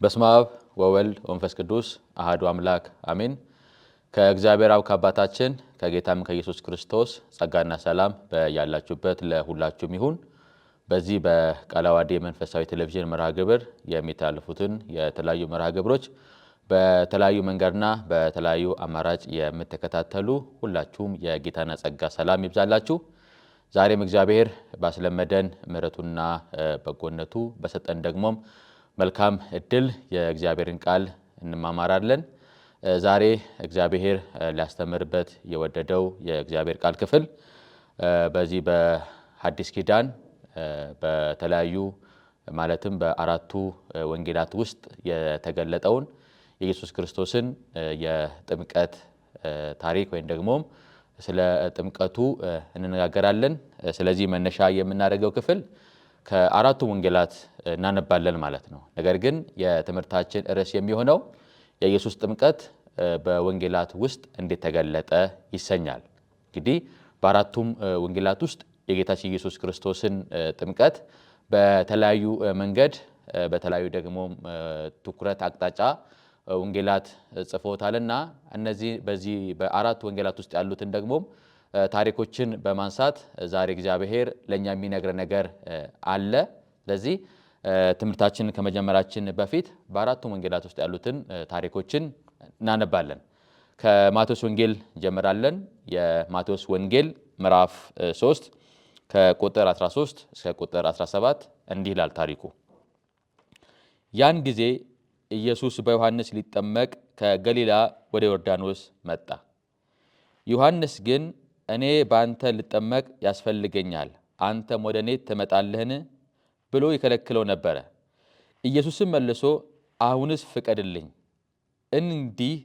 በስመ አብ ወወልድ ወመንፈስ ቅዱስ አሐዱ አምላክ አሜን። ከእግዚአብሔር አብ ከአባታችን ከጌታም ከኢየሱስ ክርስቶስ ጸጋና ሰላም በያላችሁበት ለሁላችሁም ይሁን። በዚህ በቃለ ዓዋዲ መንፈሳዊ ቴሌቪዥን መርሃ ግብር የሚታለፉትን የተለያዩ መርሃ ግብሮች በተለያዩ መንገድና በተለያዩ አማራጭ የምትከታተሉ ሁላችሁም የጌታና ጸጋ ሰላም ይብዛላችሁ። ዛሬም እግዚአብሔር ባስለመደን ምሕረቱና በጎነቱ በሰጠን ደግሞም መልካም እድል የእግዚአብሔርን ቃል እንማማራለን። ዛሬ እግዚአብሔር ሊያስተምርበት የወደደው የእግዚአብሔር ቃል ክፍል በዚህ በሐዲስ ኪዳን በተለያዩ ማለትም በአራቱ ወንጌላት ውስጥ የተገለጠውን የኢየሱስ ክርስቶስን የጥምቀት ታሪክ ወይም ደግሞ ስለ ጥምቀቱ እንነጋገራለን። ስለዚህ መነሻ የምናደርገው ክፍል ከአራቱ ወንጌላት እናነባለን ማለት ነው። ነገር ግን የትምህርታችን ርዕስ የሚሆነው የኢየሱስ ጥምቀት በወንጌላት ውስጥ እንዴት ተገለጠ ይሰኛል። እንግዲህ በአራቱም ወንጌላት ውስጥ የጌታችን ኢየሱስ ክርስቶስን ጥምቀት በተለያዩ መንገድ በተለያዩ ደግሞ ትኩረት አቅጣጫ ወንጌላት ጽፈውታልና እነዚህ በዚህ በአራት ወንጌላት ውስጥ ያሉትን ደግሞ ታሪኮችን በማንሳት ዛሬ እግዚአብሔር ለኛ የሚነግር ነገር አለ። ስለዚህ ትምህርታችንን ከመጀመራችን በፊት በአራቱ ወንጌላት ውስጥ ያሉትን ታሪኮችን እናነባለን። ከማቴዎስ ወንጌል እንጀምራለን። የማቴዎስ ወንጌል ምዕራፍ 3 ከቁጥር 13 እስከ ቁጥር 17 እንዲህ ይላል ታሪኩ። ያን ጊዜ ኢየሱስ በዮሐንስ ሊጠመቅ ከገሊላ ወደ ዮርዳኖስ መጣ። ዮሐንስ ግን እኔ በአንተ ልጠመቅ ያስፈልገኛል፣ አንተም ወደ እኔ ትመጣለህን ብሎ ይከለክለው ነበረ። ኢየሱስም መልሶ አሁንስ ፍቀድልኝ፣ እንዲህ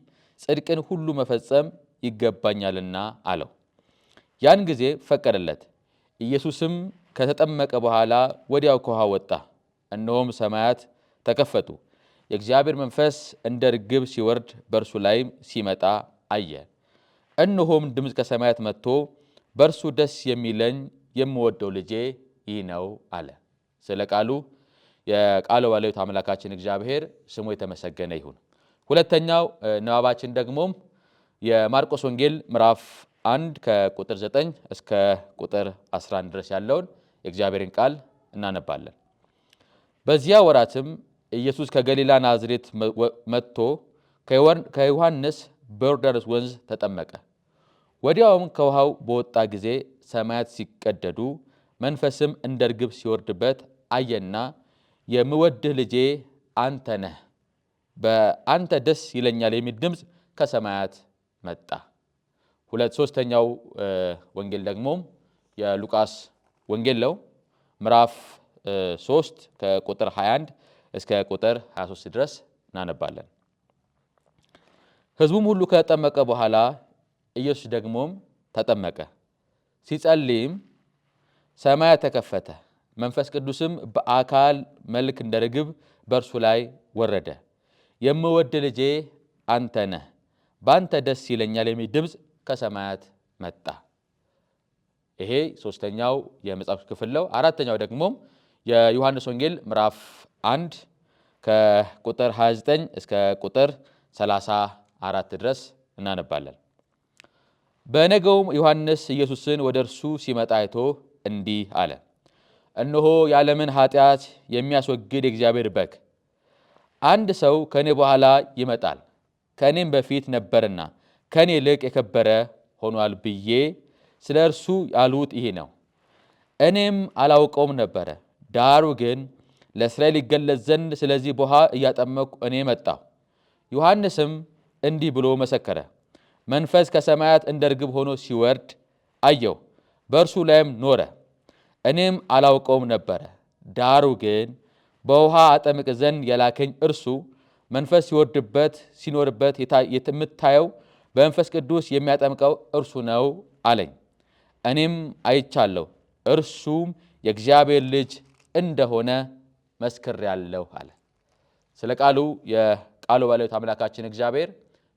ጽድቅን ሁሉ መፈጸም ይገባኛልና አለው። ያን ጊዜ ፈቀደለት። ኢየሱስም ከተጠመቀ በኋላ ወዲያው ከውሃ ወጣ። እነሆም ሰማያት ተከፈቱ፣ የእግዚአብሔር መንፈስ እንደ ርግብ ሲወርድ በእርሱ ላይም ሲመጣ አየ። እነሆም ድምፅ ከሰማያት መጥቶ በእርሱ ደስ የሚለኝ የምወደው ልጄ ይህ ነው አለ። ስለ ቃሉ የቃሉ ባለቤት አምላካችን እግዚአብሔር ስሙ የተመሰገነ ይሁን። ሁለተኛው ንባባችን ደግሞ የማርቆስ ወንጌል ምዕራፍ 1 ከቁጥር 9 እስከ ቁጥር 11 ድረስ ያለውን የእግዚአብሔርን ቃል እናነባለን። በዚያ ወራትም ኢየሱስ ከገሊላ ናዝሬት መጥቶ ከዮሐንስ በዮርዳኖስ ወንዝ ተጠመቀ። ወዲያውም ከውሃው በወጣ ጊዜ ሰማያት ሲቀደዱ መንፈስም እንደ ርግብ ሲወርድበት አየና የምወድህ ልጄ አንተ ነህ፣ በአንተ ደስ ይለኛል የሚል ድምፅ ከሰማያት መጣ። ሶስተኛው ወንጌል ደግሞ የሉቃስ ወንጌል ነው። ምዕራፍ 3 ከቁጥር 21 እስከ ቁጥር 23 ድረስ እናነባለን። ሕዝቡም ሁሉ ከተጠመቀ በኋላ ኢየሱስ ደግሞም ተጠመቀ። ሲጸልይም ሰማያት ተከፈተ፣ መንፈስ ቅዱስም በአካል መልክ እንደ ርግብ በእርሱ ላይ ወረደ። የምወድ ልጄ አንተ ነህ፣ በአንተ ደስ ይለኛል የሚል ድምፅ ከሰማያት መጣ። ይሄ ሶስተኛው የመጽሐፍ ክፍል ነው። አራተኛው ደግሞ የዮሐንስ ወንጌል ምዕራፍ 1 ከቁጥር 29 እስከ ቁጥር 34 ድረስ እናነባለን። በነገውም ዮሐንስ ኢየሱስን ወደ እርሱ ሲመጣ አይቶ እንዲህ አለ፣ እነሆ የዓለምን ኃጢአት የሚያስወግድ የእግዚአብሔር በግ። አንድ ሰው ከእኔ በኋላ ይመጣል፣ ከእኔም በፊት ነበርና ከእኔ ይልቅ የከበረ ሆኗል ብዬ ስለ እርሱ ያሉት ይሄ ነው። እኔም አላውቀውም ነበረ፣ ዳሩ ግን ለእስራኤል ይገለጽ ዘንድ ስለዚህ በውኃ እያጠመቅሁ እኔ መጣሁ። ዮሐንስም እንዲህ ብሎ መሰከረ፣ መንፈስ ከሰማያት እንደ ርግብ ሆኖ ሲወርድ አየሁ፣ በእርሱ ላይም ኖረ። እኔም አላውቀውም ነበረ፣ ዳሩ ግን በውኃ አጠምቅ ዘንድ የላከኝ እርሱ መንፈስ ሲወርድበት ሲኖርበት የምታየው በመንፈስ ቅዱስ የሚያጠምቀው እርሱ ነው አለኝ። እኔም አይቻለሁ፣ እርሱም የእግዚአብሔር ልጅ እንደሆነ መስክሬአለሁ አለ። ስለ ቃሉ የቃሉ ባለቤት አምላካችን እግዚአብሔር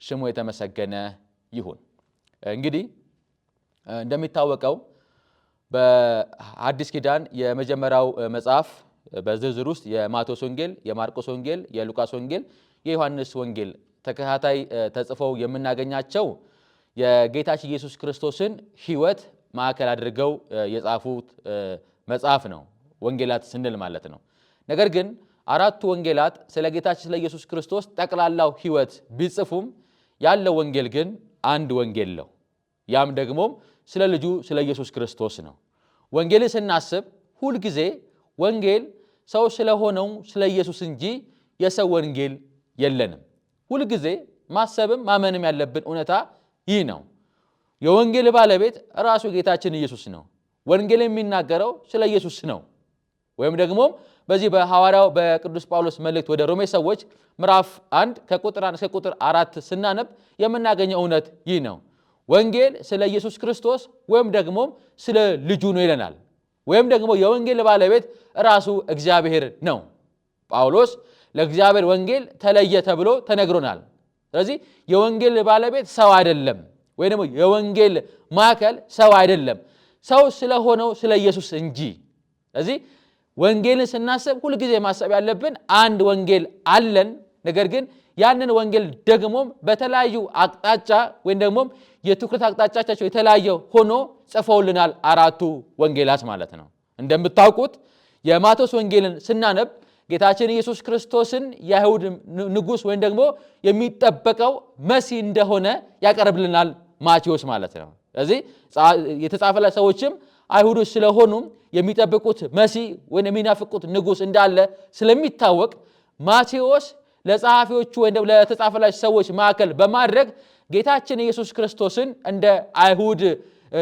ስሙ የተመሰገነ ይሁን። እንግዲህ እንደሚታወቀው በአዲስ ኪዳን የመጀመሪያው መጽሐፍ በዝርዝር ውስጥ የማቴዎስ ወንጌል፣ የማርቆስ ወንጌል፣ የሉቃስ ወንጌል፣ የዮሐንስ ወንጌል ተከታታይ ተጽፈው የምናገኛቸው የጌታችን ኢየሱስ ክርስቶስን ሕይወት ማዕከል አድርገው የጻፉት መጽሐፍ ነው፣ ወንጌላት ስንል ማለት ነው። ነገር ግን አራቱ ወንጌላት ስለ ጌታችን ስለ ኢየሱስ ክርስቶስ ጠቅላላው ሕይወት ቢጽፉም ያለው ወንጌል ግን አንድ ወንጌል ነው። ያም ደግሞ ስለ ልጁ ስለ ኢየሱስ ክርስቶስ ነው። ወንጌልን ስናስብ ሁልጊዜ ወንጌል ሰው ስለሆነው ስለ ኢየሱስ እንጂ የሰው ወንጌል የለንም። ሁልጊዜ ማሰብም ማመንም ያለብን እውነታ ይህ ነው። የወንጌል ባለቤት ራሱ ጌታችን ኢየሱስ ነው። ወንጌል የሚናገረው ስለ ኢየሱስ ነው። ወይም ደግሞ በዚህ በሐዋርያው በቅዱስ ጳውሎስ መልእክት ወደ ሮሜ ሰዎች ምዕራፍ 1 ከቁጥር 1 እስከ ቁጥር 4 ስናነብ የምናገኘው እውነት ይህ ነው። ወንጌል ስለ ኢየሱስ ክርስቶስ ወይም ደግሞ ስለ ልጁ ነው ይለናል። ወይም ደግሞ የወንጌል ባለቤት ራሱ እግዚአብሔር ነው። ጳውሎስ ለእግዚአብሔር ወንጌል ተለየ ተብሎ ተነግሮናል። ስለዚህ የወንጌል ባለቤት ሰው አይደለም፣ ወይ ደግሞ የወንጌል ማዕከል ሰው አይደለም፣ ሰው ስለሆነው ስለ ኢየሱስ እንጂ። ስለዚህ ወንጌልን ስናስብ ሁልጊዜ ማሰብ ያለብን አንድ ወንጌል አለን። ነገር ግን ያንን ወንጌል ደግሞ በተለያዩ አቅጣጫ ወይም ደግሞ የትኩረት አቅጣጫቸው የተለያየ ሆኖ ጽፈውልናል አራቱ ወንጌላት ማለት ነው። እንደምታውቁት የማቴዎስ ወንጌልን ስናነብ ጌታችን ኢየሱስ ክርስቶስን የአይሁድ ንጉሥ ወይም ደግሞ የሚጠበቀው መሲህ እንደሆነ ያቀርብልናል ማቴዎስ ማለት ነው። ስለዚህ የተጻፈለ ሰዎችም አይሁዶች ስለሆኑ የሚጠብቁት መሲህ ወይም የሚናፍቁት ንጉሥ እንዳለ ስለሚታወቅ ማቴዎስ ለጸሐፊዎቹ ወይም ለተጻፈላቸው ሰዎች ማዕከል በማድረግ ጌታችን ኢየሱስ ክርስቶስን እንደ አይሁድ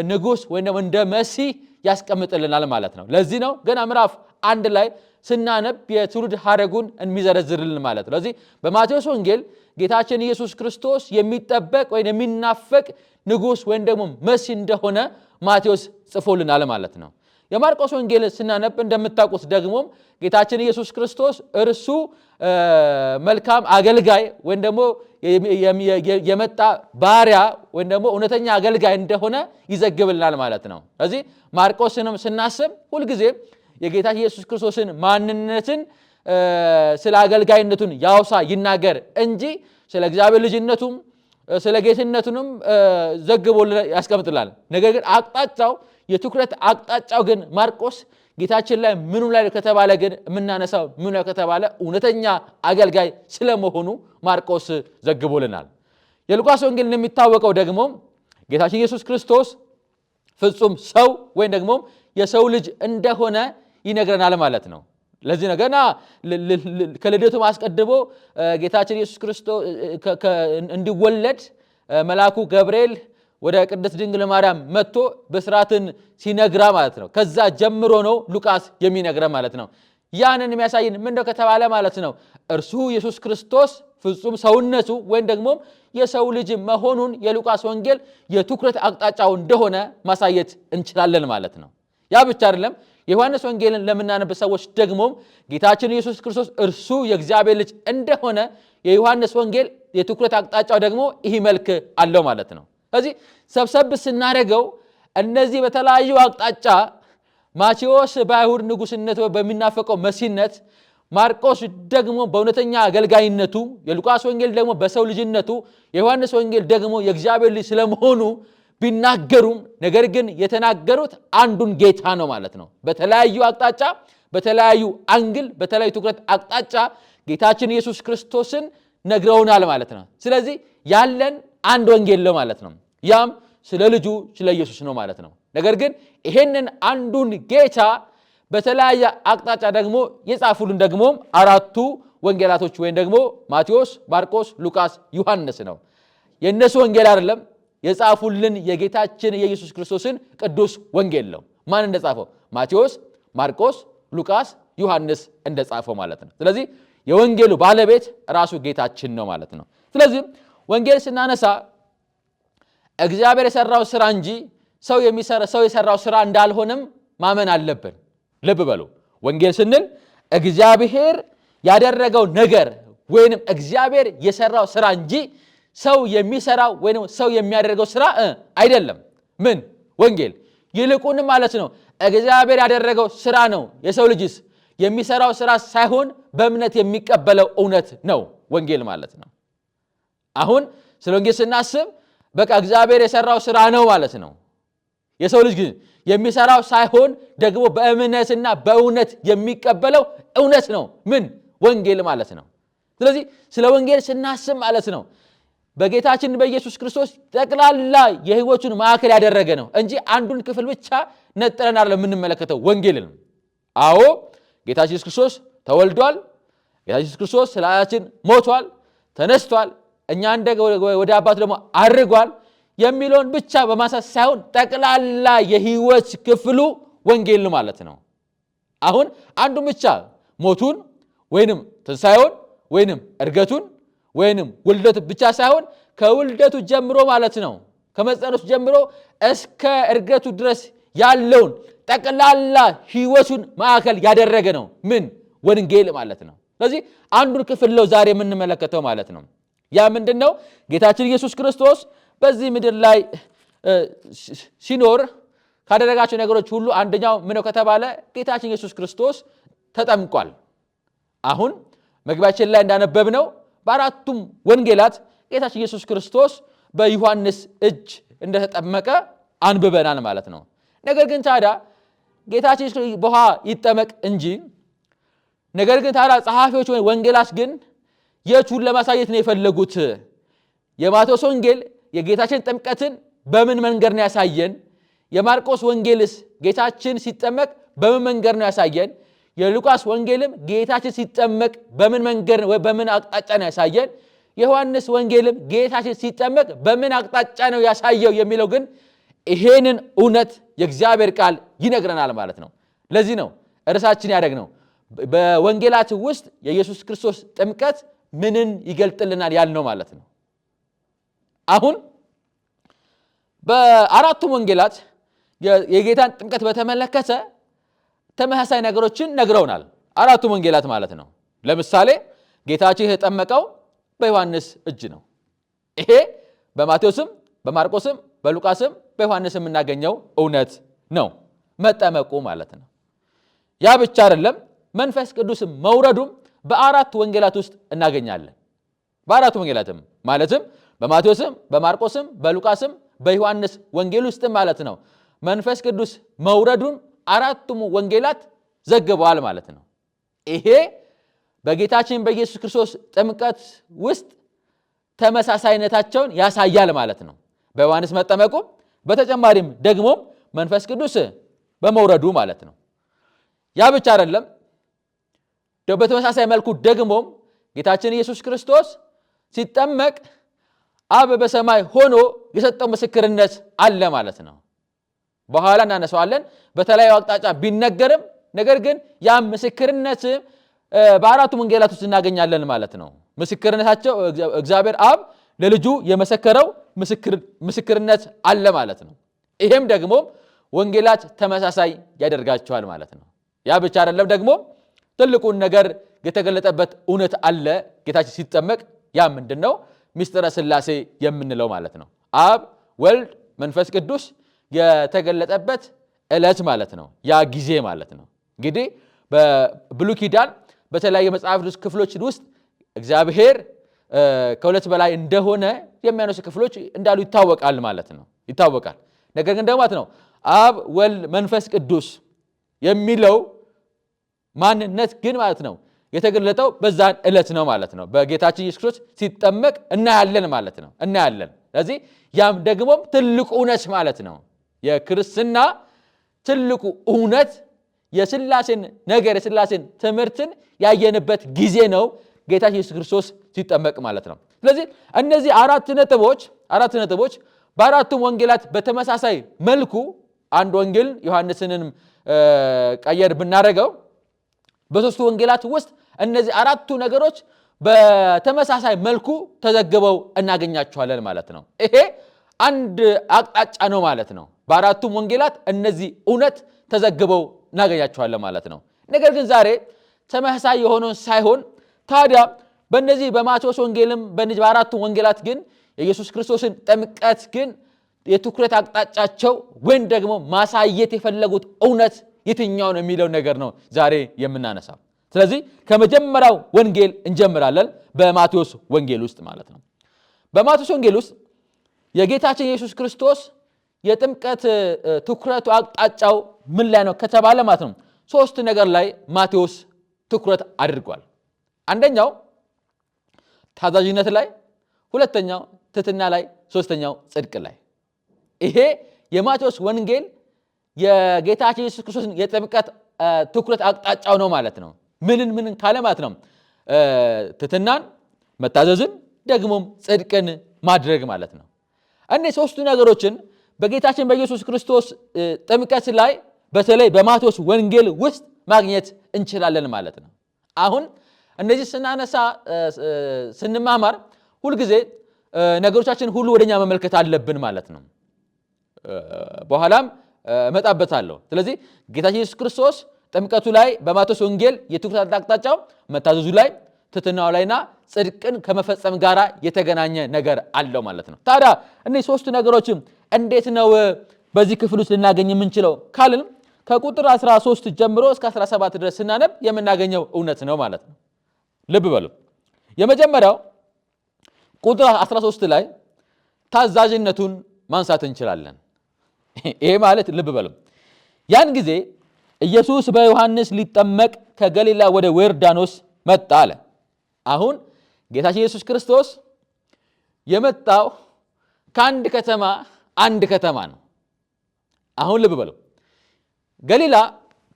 ንጉሥ ወይም እንደ መሲህ ያስቀምጥልናል ማለት ነው። ለዚህ ነው ገና ምዕራፍ 1 ላይ ስናነብ የትውልድ ሐረጉን የሚዘረዝርልን ማለት ነው። ስለዚህ በማቴዎስ ወንጌል ጌታችን ኢየሱስ ክርስቶስ የሚጠበቅ ወይም የሚናፈቅ ንጉሥ ወይም ደግሞ መሲህ እንደሆነ ማቴዎስ ጽፎልናል ማለት ነው። የማርቆስ ወንጌል ስናነብ እንደምታውቁት ደግሞ ጌታችን ኢየሱስ ክርስቶስ እርሱ መልካም አገልጋይ ወይም ደግሞ የመጣ ባሪያ ወይም ደግሞ እውነተኛ አገልጋይ እንደሆነ ይዘግብልናል ማለት ነው። ስለዚህ ማርቆስንም ስናስብ ሁልጊዜ የጌታ ኢየሱስ ክርስቶስን ማንነትን ስለ አገልጋይነቱን ያውሳ ይናገር እንጂ ስለ እግዚአብሔር ልጅነቱም ስለ ጌትነቱንም ዘግቦ ያስቀምጥላል። ነገር ግን አቅጣጫው የትኩረት አቅጣጫው ግን ማርቆስ ጌታችን ላይ ምኑ ላይ ከተባለ ግን የምናነሳው ምኑ ላይ ከተባለ እውነተኛ አገልጋይ ስለመሆኑ ማርቆስ ዘግቦልናል። የሉቃስ ወንጌል እንደሚታወቀው ደግሞ ጌታችን ኢየሱስ ክርስቶስ ፍጹም ሰው ወይም ደግሞ የሰው ልጅ እንደሆነ ይነግረናል ማለት ነው። ለዚህ ነው ገና ከልደቱ አስቀድሞ ጌታችን ኢየሱስ ክርስቶስ እንዲወለድ መልአኩ ገብርኤል ወደ ቅድስት ድንግል ማርያም መጥቶ በስራትን ሲነግራ ማለት ነው። ከዛ ጀምሮ ነው ሉቃስ የሚነግረ ማለት ነው። ያንን የሚያሳይን ምንድነው ከተባለ ማለት ነው እርሱ ኢየሱስ ክርስቶስ ፍጹም ሰውነቱ ወይም ደግሞ የሰው ልጅ መሆኑን የሉቃስ ወንጌል የትኩረት አቅጣጫው እንደሆነ ማሳየት እንችላለን ማለት ነው። ያ ብቻ አይደለም። የዮሐንስ ወንጌልን ለምናነብ ሰዎች ደግሞ ጌታችን ኢየሱስ ክርስቶስ እርሱ የእግዚአብሔር ልጅ እንደሆነ የዮሐንስ ወንጌል የትኩረት አቅጣጫው ደግሞ ይህ መልክ አለው ማለት ነው። ስለዚህ ሰብሰብ ስናደርገው እነዚህ በተለያዩ አቅጣጫ ማቴዎስ በአይሁድ ንጉሥነት በሚናፈቀው መሲህነት፣ ማርቆስ ደግሞ በእውነተኛ አገልጋይነቱ፣ የሉቃስ ወንጌል ደግሞ በሰው ልጅነቱ፣ የዮሐንስ ወንጌል ደግሞ የእግዚአብሔር ልጅ ስለመሆኑ ቢናገሩም ነገር ግን የተናገሩት አንዱን ጌታ ነው ማለት ነው። በተለያዩ አቅጣጫ፣ በተለያዩ አንግል፣ በተለያዩ ትኩረት አቅጣጫ ጌታችን ኢየሱስ ክርስቶስን ነግረውናል ማለት ነው። ስለዚህ ያለን አንድ ወንጌል ነው ማለት ነው። ያም ስለ ልጁ ስለ ኢየሱስ ነው ማለት ነው። ነገር ግን ይሄንን አንዱን ጌታ በተለያየ አቅጣጫ ደግሞ የጻፉልን ደግሞ አራቱ ወንጌላቶች ወይም ደግሞ ማቴዎስ፣ ማርቆስ፣ ሉቃስ፣ ዮሐንስ ነው። የእነሱ ወንጌል አይደለም። የጻፉልን የጌታችን የኢየሱስ ክርስቶስን ቅዱስ ወንጌል ነው። ማን እንደጻፈው? ማቴዎስ፣ ማርቆስ፣ ሉቃስ፣ ዮሐንስ እንደጻፈው ማለት ነው። ስለዚህ የወንጌሉ ባለቤት ራሱ ጌታችን ነው ማለት ነው። ስለዚህ ወንጌል ስናነሳ እግዚአብሔር የሰራው ስራ እንጂ ሰው የሰራው ስራ እንዳልሆነም ማመን አለብን። ልብ በሉ። ወንጌል ስንል እግዚአብሔር ያደረገው ነገር ወይንም እግዚአብሔር የሰራው ስራ እንጂ ሰው የሚሰራው ወይንም ሰው የሚያደርገው ስራ አይደለም። ምን ወንጌል ይልቁንም ማለት ነው እግዚአብሔር ያደረገው ስራ ነው የሰው ልጅስ የሚሰራው ስራ ሳይሆን በእምነት የሚቀበለው እውነት ነው ወንጌል ማለት ነው። አሁን ስለ ወንጌል ስናስብ በቃ እግዚአብሔር የሰራው ስራ ነው ማለት ነው። የሰው ልጅ ግን የሚሰራው ሳይሆን ደግሞ በእምነትና በእውነት የሚቀበለው እውነት ነው ምን ወንጌል ማለት ነው። ስለዚህ ስለ ወንጌል ስናስብ ማለት ነው በጌታችን በኢየሱስ ክርስቶስ ጠቅላላ የህይወቱን ማዕከል ያደረገ ነው እንጂ አንዱን ክፍል ብቻ ነጥለን አይደለም የምንመለከተው ወንጌልን። አዎ ጌታችን ኢየሱስ ክርስቶስ ተወልዷል፣ ጌታችን ኢየሱስ ክርስቶስ ስለዓለማችን ሞቷል፣ ተነስቷል፣ እኛን ደግሞ ወደ አባቱ ደግሞ አርጓል የሚለውን ብቻ በማሳስ ሳይሆን ጠቅላላ የህይወት ክፍሉ ወንጌል ማለት ነው። አሁን አንዱን ብቻ ሞቱን ወይንም ትንሣኤውን ወይንም እርገቱን ወይንም ውልደቱ ብቻ ሳይሆን ከውልደቱ ጀምሮ ማለት ነው ከመጸነሱ ጀምሮ እስከ እርገቱ ድረስ ያለውን ጠቅላላ ህይወቱን ማዕከል ያደረገ ነው ምን ወንጌል ማለት ነው። ስለዚህ አንዱን ክፍል ነው ዛሬ የምንመለከተው ማለት ነው። ያ ምንድነው? ጌታችን ኢየሱስ ክርስቶስ በዚህ ምድር ላይ ሲኖር ካደረጋቸው ነገሮች ሁሉ አንደኛው ምነው ከተባለ ጌታችን ኢየሱስ ክርስቶስ ተጠምቋል። አሁን መግቢያችን ላይ እንዳነበብነው በአራቱም ወንጌላት ጌታችን ኢየሱስ ክርስቶስ በዮሐንስ እጅ እንደተጠመቀ አንብበናል ማለት ነው። ነገር ግን ታዲያ ጌታችን በውሃ ይጠመቅ እንጂ ነገር ግን ታዲያ ጸሐፊዎች ወይ ወንጌላት ግን የቱን ለማሳየት ነው የፈለጉት? የማቴዎስ ወንጌል የጌታችን ጥምቀትን በምን መንገድ ነው ያሳየን? የማርቆስ ወንጌልስ ጌታችን ሲጠመቅ በምን መንገድ ነው ያሳየን? የሉቃስ ወንጌልም ጌታችን ሲጠመቅ በምን መንገድ ወይ በምን አቅጣጫ ነው ያሳየን? የዮሐንስ ወንጌልም ጌታችን ሲጠመቅ በምን አቅጣጫ ነው ያሳየው የሚለው ግን ይሄንን እውነት የእግዚአብሔር ቃል ይነግረናል ማለት ነው። ለዚህ ነው ርዕሳችን ያደረግነው በወንጌላት ውስጥ የኢየሱስ ክርስቶስ ጥምቀት ምንን ይገልጥልናል ያልነው ማለት ነው። አሁን በአራቱም ወንጌላት የጌታን ጥምቀት በተመለከተ ተመሳሳይ ነገሮችን ነግረውናል አራቱም ወንጌላት ማለት ነው። ለምሳሌ ጌታችን የተጠመቀው በዮሐንስ እጅ ነው። ይሄ በማቴዎስም በማርቆስም በሉቃስም በዮሐንስም የምናገኘው እውነት ነው መጠመቁ ማለት ነው። ያ ብቻ አይደለም፣ መንፈስ ቅዱስም መውረዱም በአራት ወንጌላት ውስጥ እናገኛለን። በአራት ወንጌላትም ማለትም በማቴዎስም በማርቆስም በሉቃስም በዮሐንስ ወንጌል ውስጥ ማለት ነው መንፈስ ቅዱስ መውረዱን አራቱም ወንጌላት ዘግበዋል ማለት ነው። ይሄ በጌታችን በኢየሱስ ክርስቶስ ጥምቀት ውስጥ ተመሳሳይነታቸውን ያሳያል ማለት ነው። በዮሐንስ መጠመቁ በተጨማሪም ደግሞ መንፈስ ቅዱስ በመውረዱ ማለት ነው። ያ ብቻ አይደለም፣ በተመሳሳይ መልኩ ደግሞ ጌታችን ኢየሱስ ክርስቶስ ሲጠመቅ አብ በሰማይ ሆኖ የሰጠው ምስክርነት አለ ማለት ነው። በኋላ እናነሳዋለን። በተለያዩ አቅጣጫ ቢነገርም ነገር ግን ያ ምስክርነት በአራቱ ወንጌላት ውስጥ እናገኛለን ማለት ነው። ምስክርነታቸው እግዚአብሔር አብ ለልጁ የመሰከረው ምስክርነት አለ ማለት ነው። ይሄም ደግሞ ወንጌላት ተመሳሳይ ያደርጋቸዋል ማለት ነው። ያ ብቻ አይደለም፣ ደግሞ ትልቁን ነገር የተገለጠበት እውነት አለ ጌታችን ሲጠመቅ። ያ ምንድነው? ምስጢረ ሥላሴ የምንለው ማለት ነው። አብ ወልድ መንፈስ ቅዱስ የተገለጠበት ዕለት ማለት ነው። ያ ጊዜ ማለት ነው። እንግዲህ በብሉይ ኪዳን በተለያየ መጽሐፍ ክፍሎች ውስጥ እግዚአብሔር ከሁለት በላይ እንደሆነ የሚያነሱ ክፍሎች እንዳሉ ይታወቃል ማለት ነው። ይታወቃል። ነገር ግን ደግሞ ነው አብ ወልድ መንፈስ ቅዱስ የሚለው ማንነት ግን ማለት ነው የተገለጠው በዛን ዕለት ነው ማለት ነው። በጌታችን ኢየሱስ ክርስቶስ ሲጠመቅ እናያለን ማለት ነው። እናያለን። ስለዚህ ያም ደግሞ ትልቁ እውነት ማለት ነው። የክርስትና ትልቁ እውነት የሥላሴን ነገር የሥላሴን ትምህርትን ያየንበት ጊዜ ነው ጌታችን ኢየሱስ ክርስቶስ ሲጠመቅ ማለት ነው። ስለዚህ እነዚህ አራት ነጥቦች በአራቱም ወንጌላት በተመሳሳይ መልኩ አንድ ወንጌል ዮሐንስንም ቀየር ብናደርገው በሶስቱ ወንጌላት ውስጥ እነዚህ አራቱ ነገሮች በተመሳሳይ መልኩ ተዘግበው እናገኛቸዋለን ማለት ነው። ይሄ አንድ አቅጣጫ ነው ማለት ነው። በአራቱም ወንጌላት እነዚህ እውነት ተዘግበው እናገኛቸዋለን ማለት ነው። ነገር ግን ዛሬ ተመሳሳይ የሆነውን ሳይሆን ታዲያ በእነዚህ በማቴዎስ ወንጌልም በእነዚህ በአራቱ ወንጌላት ግን የኢየሱስ ክርስቶስን ጥምቀት ግን የትኩረት አቅጣጫቸው ወይም ደግሞ ማሳየት የፈለጉት እውነት የትኛው ነው የሚለው ነገር ነው ዛሬ የምናነሳው። ስለዚህ ከመጀመሪያው ወንጌል እንጀምራለን፣ በማቴዎስ ወንጌል ውስጥ ማለት ነው። በማቴዎስ ወንጌል ውስጥ የጌታችን ኢየሱስ ክርስቶስ የጥምቀት ትኩረቱ አቅጣጫው ምን ላይ ነው ከተባለ ማለት ነው 3 ነገር ላይ ማቴዎስ ትኩረት አድርጓል። አንደኛው ታዛዥነት ላይ፣ ሁለተኛው ትሕትና ላይ፣ ሶስተኛው ጽድቅ ላይ። ይሄ የማቴዎስ ወንጌል የጌታችን ኢየሱስ ክርስቶስን የጥምቀት ትኩረት አቅጣጫው ነው ማለት ነው። ምን ካለ ማለት ነው ትሕትናን፣ መታዘዝን፣ ደግሞም ጽድቅን ማድረግ ማለት ነው። እነዚህ 3ቱ ነገሮችን በጌታችን በኢየሱስ ክርስቶስ ጥምቀት ላይ በተለይ በማቴዎስ ወንጌል ውስጥ ማግኘት እንችላለን ማለት ነው። አሁን እነዚህ ስናነሳ ስንማማር ሁልጊዜ ነገሮቻችን ሁሉ ወደኛ መመልከት አለብን ማለት ነው። በኋላም እመጣበታለሁ። ስለዚህ ጌታችን ኢየሱስ ክርስቶስ ጥምቀቱ ላይ በማቴዎስ ወንጌል የትኩረት አቅጣጫው መታዘዙ ላይ፣ ትሕትናው ላይና ጽድቅን ከመፈጸም ጋር የተገናኘ ነገር አለው ማለት ነው። ታዲያ እነዚህ 3 ነገሮችም እንዴት ነው በዚህ ክፍል ውስጥ ልናገኝ የምንችለው ካልን ከቁጥር 13 ጀምሮ እስከ 17 ድረስ ስናነብ የምናገኘው እውነት ነው ማለት ነው። ልብ በሉ። የመጀመሪያው ቁጥር 13 ላይ ታዛዥነቱን ማንሳት እንችላለን። ይሄ ማለት ልብ በሉ፣ ያን ጊዜ ኢየሱስ በዮሐንስ ሊጠመቅ ከገሊላ ወደ ዮርዳኖስ መጣ አለ። አሁን ጌታችን ኢየሱስ ክርስቶስ የመጣው ከአንድ ከተማ አንድ ከተማ ነው። አሁን ልብ በሉ፣ ገሊላ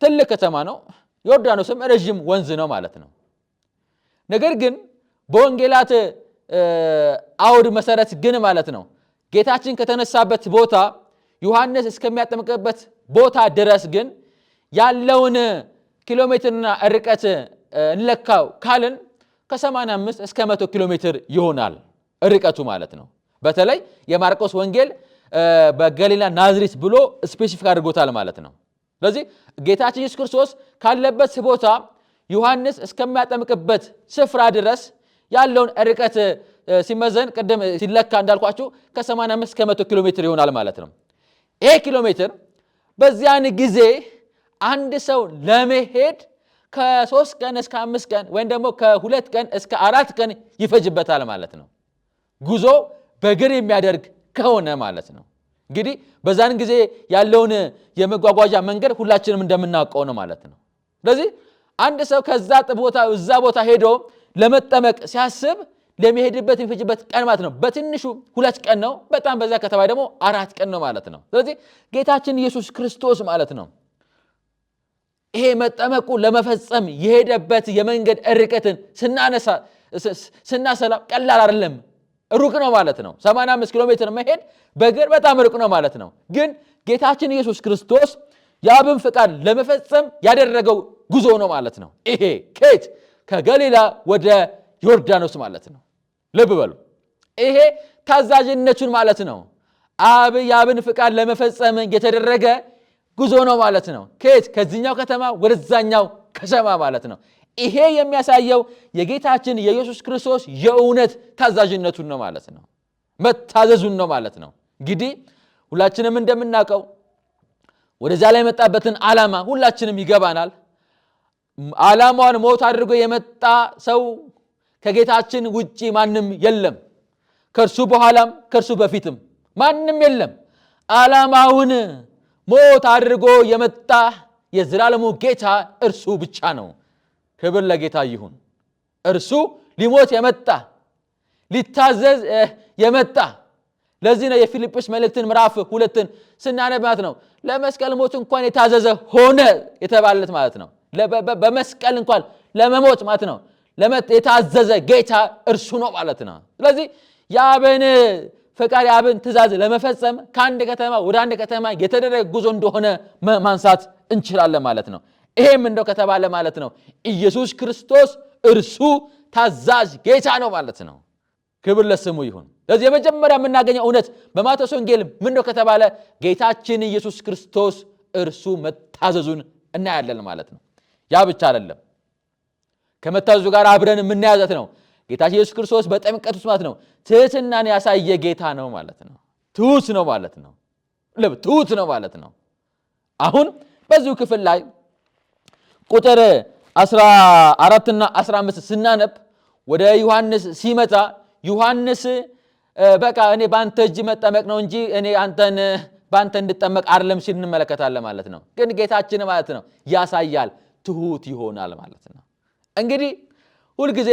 ትልቅ ከተማ ነው፣ ዮርዳኖስም ረዥም ወንዝ ነው ማለት ነው። ነገር ግን በወንጌላት አውድ መሰረት ግን ማለት ነው ጌታችን ከተነሳበት ቦታ ዮሐንስ እስከሚያጠምቅበት ቦታ ድረስ ግን ያለውን ኪሎ ሜትርና ርቀት እንለካው ካልን ከ85 እስከ 100 ኪሎ ሜትር ይሆናል ርቀቱ ማለት ነው። በተለይ የማርቆስ ወንጌል በገሊላ ናዝሬት ብሎ ስፔሲፊክ አድርጎታል ማለት ነው። ስለዚህ ጌታችን ኢየሱስ ክርስቶስ ካለበት ቦታ ዮሐንስ እስከሚያጠምቅበት ስፍራ ድረስ ያለውን ርቀት ሲመዘን ቅድም ሲለካ እንዳልኳችሁ ከ85 እስከ 100 ኪሎ ሜትር ይሆናል ማለት ነው። ይሄ ኪሎ ሜትር በዚያን ጊዜ አንድ ሰው ለመሄድ ከ3 ቀን እስከ 5 ቀን ወይም ደግሞ ከ2 ቀን እስከ 4 ቀን ይፈጅበታል ማለት ነው፣ ጉዞ በእግር የሚያደርግ ከሆነ ማለት ነው። እንግዲህ በዛን ጊዜ ያለውን የመጓጓዣ መንገድ ሁላችንም እንደምናውቀው ነው ማለት ነው። ስለዚህ አንድ ሰው ከዛ ቦታ ሄዶ ለመጠመቅ ሲያስብ ለሚሄድበት የሚፈጅበት ቀን ማለት ነው በትንሹ 2 ቀን ነው፣ በጣም በዛ ከተባለ ደግሞ 4 ቀን ነው ማለት ነው። ስለዚህ ጌታችን ኢየሱስ ክርስቶስ ማለት ነው ይሄ መጠመቁ ለመፈጸም የሄደበት የመንገድ ርቀትን ስናሰላ ቀላል አይደለም፣ ሩቅ ነው ማለት ነው። 85 ኪሎ ሜትር መሄድ በእግር በጣም ሩቅ ነው ማለት ነው። ግን ጌታችን ኢየሱስ ክርስቶስ የአብን ፍቃድ ለመፈጸም ያደረገው ጉዞ ነው ማለት ነው። ይሄ ከየት? ከገሊላ ወደ ዮርዳኖስ ማለት ነው። ልብ በሉ፣ ይሄ ታዛዥነቱን ማለት ነው። የአብን ፍቃድ ለመፈጸም የተደረገ ጉዞ ነው ማለት ነው። ከየት? ከዚህኛው ከተማ ወደዛኛው ከተማ ማለት ነው። ይሄ የሚያሳየው የጌታችን የኢየሱስ ክርስቶስ የእውነት ታዛዥነቱን ነው ማለት ነው፣ መታዘዙን ነው ማለት ነው። እንግዲህ ሁላችንም እንደምናውቀው ወደዛ ላይ የመጣበትን ዓላማ ሁላችንም ይገባናል። ዓላማውን ሞት አድርጎ የመጣ ሰው ከጌታችን ውጪ ማንም የለም፣ ከእርሱ በኋላም ከእርሱ በፊትም ማንም የለም። ዓላማውን ሞት አድርጎ የመጣ የዘላለሙ ጌታ እርሱ ብቻ ነው። ክብር ለጌታ ይሁን። እርሱ ሊሞት የመጣ ሊታዘዝ የመጣ ለዚህ ነው የፊልጵስ መልእክትን ምዕራፍ 2 ስናነባት ነው ለመስቀል ሞት እንኳን የታዘዘ ሆነ የተባለለት ማለት ነው። በመስቀል እንኳን ለመሞት ማለት ነው የታዘዘ ጌታ እርሱ ነው ማለት ነው። ስለዚህ የአብን ፈቃድ የአብን ትእዛዝ ለመፈጸም ከአንድ ከተማ ወደ አንድ ከተማ የተደረገ ጉዞ እንደሆነ ማንሳት እንችላለን ማለት ነው። ይሄም እንደው ከተባለ ማለት ነው ኢየሱስ ክርስቶስ እርሱ ታዛዥ ጌታ ነው ማለት ነው። ክብር ለስሙ ይሁን። ስለዚህ የመጀመሪያ የምናገኘው እውነት በማቴዎስ ወንጌል ምንድነው ከተባለ ጌታችን ኢየሱስ ክርስቶስ እርሱ መታዘዙን እናያለን ማለት ነው። ያ ብቻ አይደለም፣ ከመታዘዙ ጋር አብረን የምናያዘት ነው ጌታችን ኢየሱስ ክርስቶስ በጥምቀት ውስጥ ማለት ነው ትሕትናን ያሳየ ጌታ ነው ማለት ነው። ትሑት ነው ማለት ነው። ትሑት ነው ማለት ነው። አሁን በዚሁ ክፍል ላይ ቁጥር 14 እና 15 ስናነብ ወደ ዮሐንስ ሲመጣ ዮሐንስ በቃ እኔ ባንተ እጅ መጠመቅ ነው እንጂ እኔ ባንተ እንድጠመቅ አይደለም ሲል እንመለከታለን ማለት ነው። ግን ጌታችን ማለት ነው ያሳያል ትሁት ይሆናል ማለት ነው። እንግዲህ ሁልጊዜ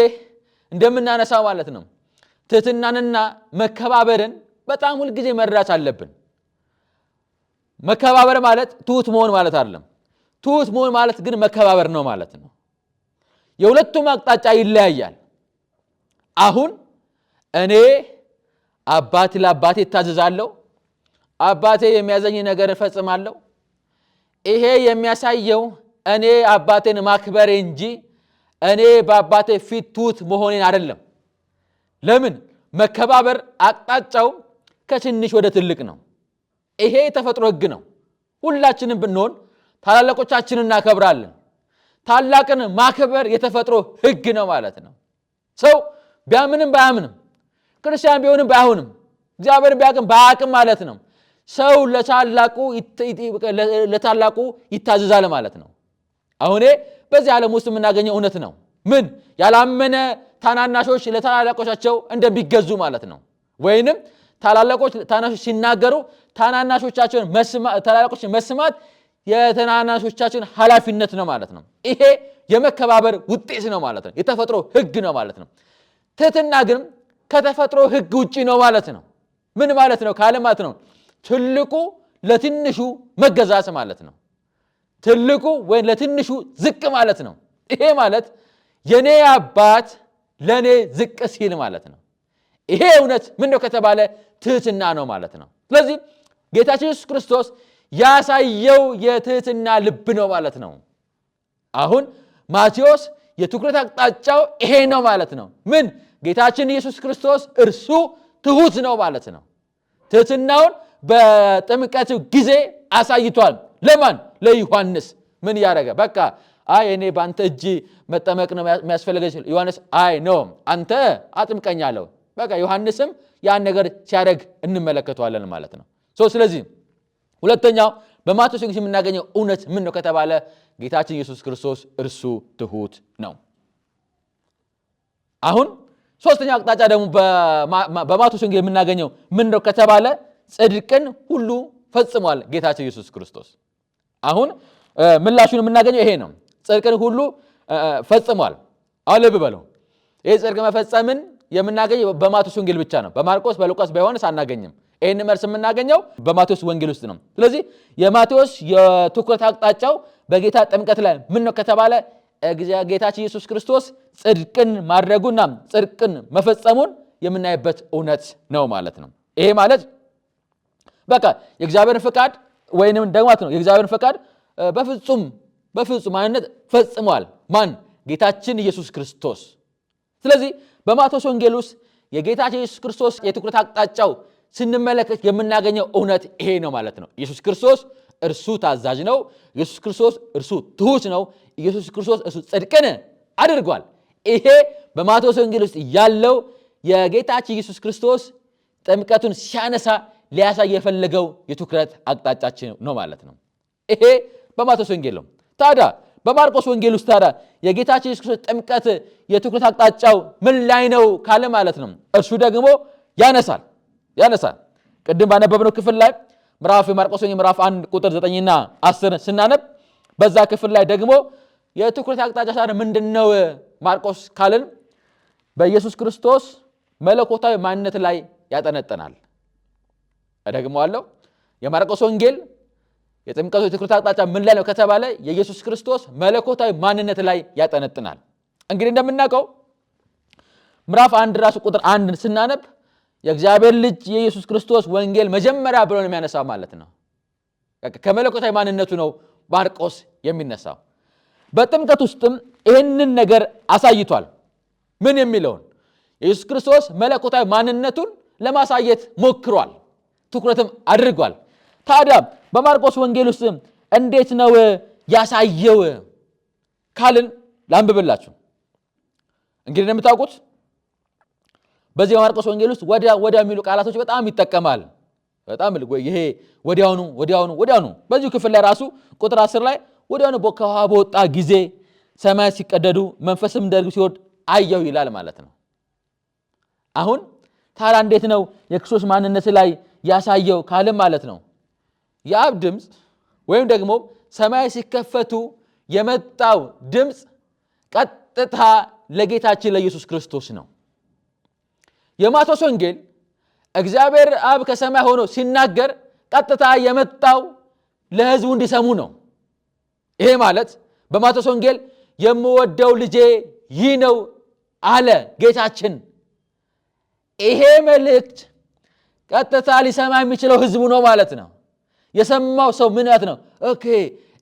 እንደምናነሳው ማለት ነው ትህትናንና መከባበርን በጣም ሁልጊዜ መረዳት አለብን። መከባበር ማለት ትሁት መሆን ማለት አይደለም። ትሁት መሆን ማለት ግን መከባበር ነው ማለት ነው። የሁለቱም አቅጣጫ ይለያያል። አሁን እኔ ለአባቴ እታዘዛለሁ፣ አባቴ የሚያዘኝ ነገር እፈጽማለሁ። ይሄ የሚያሳየው እኔ አባቴን ማክበሬ እንጂ እኔ በአባቴ ፊት ትሁት መሆኔን አይደለም። ለምን? መከባበር አቅጣጫው ከትንሽ ወደ ትልቅ ነው። ይሄ የተፈጥሮ ሕግ ነው። ሁላችንም ብንሆን ታላላቆቻችንን እናከብራለን። ታላቅን ማክበር የተፈጥሮ ሕግ ነው ማለት ነው። ሰው ቢያምንም ባያምንም፣ ክርስቲያን ቢሆንም ባይሆንም፣ እግዚአብሔርን ቢያቅም ባያቅም ማለት ነው ሰው ለታላቁ ይታዘዛል ማለት ነው። አሁን በዚህ ዓለም ውስጥ የምናገኘው እውነት ነው። ምን? ያላመነ ታናናሾች ለታላላቆቻቸው እንደሚገዙ ማለት ነው። ወይንም ታናናሾች ሲናገሩ ታላላቆችን መስማት የታናናሾቻችን ኃላፊነት ነው ማለት ነው። ይሄ የመከባበር ውጤት ነው ማለት ነው። የተፈጥሮ ሕግ ነው ማለት ነው። ትህትና ግን ከተፈጥሮ ሕግ ውጪ ነው ማለት ነው። ምን ማለት ነው ካለ ማለት ነው ትልቁ ለትንሹ መገዛት ማለት ነው። ትልቁ ወይ ለትንሹ ዝቅ ማለት ነው። ይሄ ማለት የኔ አባት ለኔ ዝቅ ሲል ማለት ነው። ይሄ እውነት ምንድነው ከተባለ ትህትና ነው ማለት ነው። ስለዚህ ጌታችን ኢየሱስ ክርስቶስ ያሳየው የትህትና ልብ ነው ማለት ነው። አሁን ማቴዎስ የትኩረት አቅጣጫው ይሄ ነው ማለት ነው። ምን? ጌታችን ኢየሱስ ክርስቶስ እርሱ ትሁት ነው ማለት ነው። ትህትናውን በጥምቀቱ ጊዜ አሳይቷል። ለማን? ለዮሐንስ። ምን ያደረገ? በቃ እኔ በአንተ እጅ መጠመቅ ነው የሚያስፈልገኝ። ዮሐንስ ነው አንተ አጥምቀኛለሁ። በቃ ዮሐንስም ያን ነገር ሲያደርግ እንመለከተዋለን ማለት ነው። ስለዚህ ሁለተኛው በማቴዎስ ወንጌል የምናገኘው እውነት ምን ነው ከተባለ ጌታችን ኢየሱስ ክርስቶስ እርሱ ትሁት ነው። አሁን ሶስተኛው አቅጣጫ ደግሞ በማቴዎስ ወንጌል የምናገኘው ምን ነው ከተባለ ጽድቅን ሁሉ ፈጽሟል ጌታችን ኢየሱስ ክርስቶስ። አሁን ምላሹን የምናገኘው ይሄ ነው። ጽድቅን ሁሉ ፈጽሟል። አሁን ልብ በሉ፣ ይሄ ጽድቅ መፈጸምን የምናገኘው በማቴዎስ ወንጌል ብቻ ነው። በማርቆስ፣ በሉቃስ፣ በዮሐንስ አናገኝም። ይህን መልስ የምናገኘው በማቴዎስ ወንጌል ውስጥ ነው። ስለዚህ የማቴዎስ የትኩረት አቅጣጫው በጌታ ጥምቀት ላይ ምን ነው ከተባለ ጌታችን ኢየሱስ ክርስቶስ ጽድቅን ማድረጉና ጽድቅን መፈጸሙን የምናይበት እውነት ነው ማለት ነው። ይሄ ማለት በቃ የእግዚአብሔርን ፈቃድ ወይንም ደግሞ ነው የእግዚአብሔርን ፈቃድ በፍጹም ማንነት ፈጽሟል። ማን? ጌታችን ኢየሱስ ክርስቶስ። ስለዚህ በማቴዎስ ወንጌል ውስጥ የጌታችን ኢየሱስ ክርስቶስ የትኩረት አቅጣጫው ስንመለከት የምናገኘው እውነት ይሄ ነው ማለት ነው። ኢየሱስ ክርስቶስ እርሱ ታዛዥ ነው። ኢየሱስ ክርስቶስ እርሱ ትሁት ነው። ኢየሱስ ክርስቶስ እርሱ ጽድቅን አድርጓል። ይሄ በማቴዎስ ወንጌል ውስጥ ያለው የጌታችን ኢየሱስ ክርስቶስ ጥምቀቱን ሲያነሳ ሊያሳይ የፈለገው የትኩረት አቅጣጫችን ነው ማለት ነው። ይሄ በማቴዎስ ወንጌል ነው። ታዲያ በማርቆስ ወንጌል ውስጥ ታዲያ የጌታችን ኢየሱስ ክርስቶስ ጥምቀት የትኩረት አቅጣጫው ምን ላይ ነው ካለ ማለት ነው እርሱ ደግሞ ያነሳል። ቅድም ባነበብነው ክፍል ላይ ማርቆስ ወንጌል ምዕራፍ 1 ቁጥር 9 እና 10 ስናነብ በዛ ክፍል ላይ ደግሞ የትኩረት አቅጣጫ ታዲያ ምንድነው ማርቆስ ካልን በኢየሱስ ክርስቶስ መለኮታዊ ማንነት ላይ ያጠነጥናል። እደግመዋለሁ። የማርቆስ ወንጌል የጥምቀቱ የትኩረት አቅጣጫ ምን ላይ ነው ከተባለ የኢየሱስ ክርስቶስ መለኮታዊ ማንነት ላይ ያጠነጥናል። እንግዲህ እንደምናውቀው ምዕራፍ 1 ራሱ ቁጥር 1 ስናነብ የእግዚአብሔር ልጅ የኢየሱስ ክርስቶስ ወንጌል መጀመሪያ ብሎ ነው የሚያነሳው ማለት ነው። ከመለኮታዊ ማንነቱ ነው ማርቆስ የሚነሳው። በጥምቀት ውስጥም ይህንን ነገር አሳይቷል። ምን የሚለውን? የኢየሱስ ክርስቶስ መለኮታዊ ማንነቱን ለማሳየት ሞክሯል፣ ትኩረትም አድርጓል። ታዲያ በማርቆስ ወንጌል ውስጥ እንዴት ነው ያሳየው ካልን ላንብብላችሁ። እንግዲህ እንደምታውቁት በዚህ በማርቆስ ወንጌል ውስጥ ወዲያ የሚሉ ቃላቶች በጣም ይጠቀማል። በጣም ይሄ ወዲያውኑ በዚሁ ክፍል ላይ ራሱ ቁጥር 10 ላይ ወዲያውኑ ከውሃ በወጣ ጊዜ ሰማያት ሲቀደዱ መንፈስም እንደ ርግብ ሲወርድ አየሁ ይላል ማለት ነው። አሁን ታዲያ እንዴት ነው የክርስቶስ ማንነት ላይ ያሳየው ካለም ማለት ነው የአብ ድምፅ ወይም ደግሞ ሰማያት ሲከፈቱ የመጣው ድምፅ ቀጥታ ለጌታችን ለኢየሱስ ክርስቶስ ነው። የማቴዎስ ወንጌል እግዚአብሔር አብ ከሰማይ ሆኖ ሲናገር ቀጥታ የመጣው ለሕዝቡ እንዲሰሙ ነው። ይሄ ማለት በማቴዎስ ወንጌል የምወደው ልጄ ይህ ነው አለ ጌታችን። ይሄ መልእክት ቀጥታ ሊሰማ የሚችለው ሕዝቡ ነው ማለት ነው። የሰማው ሰው ምንያት ነው? ኦኬ